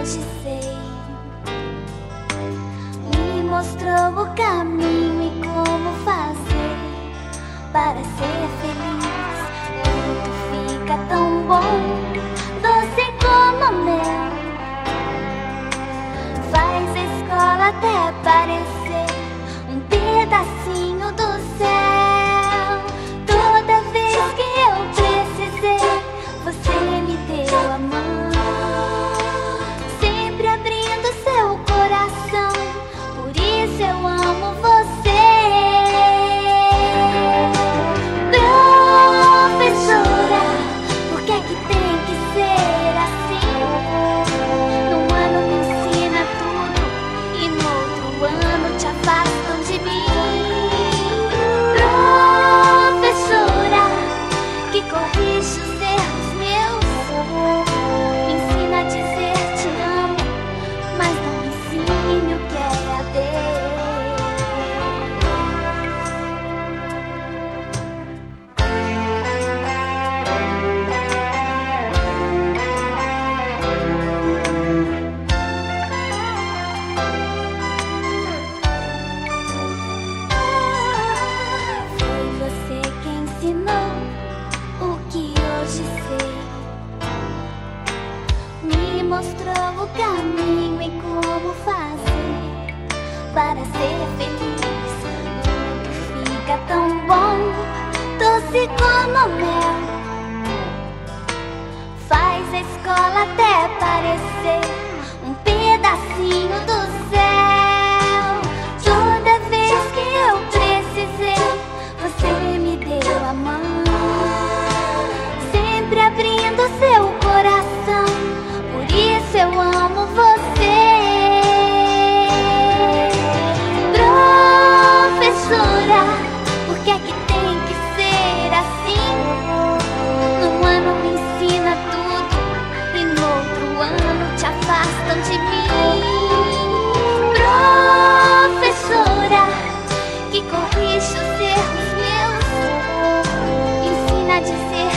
hoje sei. Me mostrou o caminho e como fazer para ser feliz. Tudo fica tão bom, doce como mel. Faz a escola até parecer um pedacinho do céu. Toda vez que eu precisei, você me deu a mão, sempre abrindo seu coração. Por isso eu amo você. Professora, por que é que tem que ser assim? Num ano me ensina tudo e no outro ano te afastam de mim. Professora, que corrige os erros meus, me ensina a dizer te amo, mas não me ensine o que é adeus. Foi você quem ensinou o que hoje sei. Me mostrou o caminho e como fazer para ser feliz. Tudo fica tão bom, doce como mel. Faz a escola até parecer um pedacinho do céu. Toda vez que eu precisei, você me deu a mão, sempre abrindo seu coração. Por isso eu amo você. Professora, por que é que tem que ser assim? Num ano me ensina tudo e no outro ano te afastam de mim. Professora, que corrige os erros meus, ensina a dizer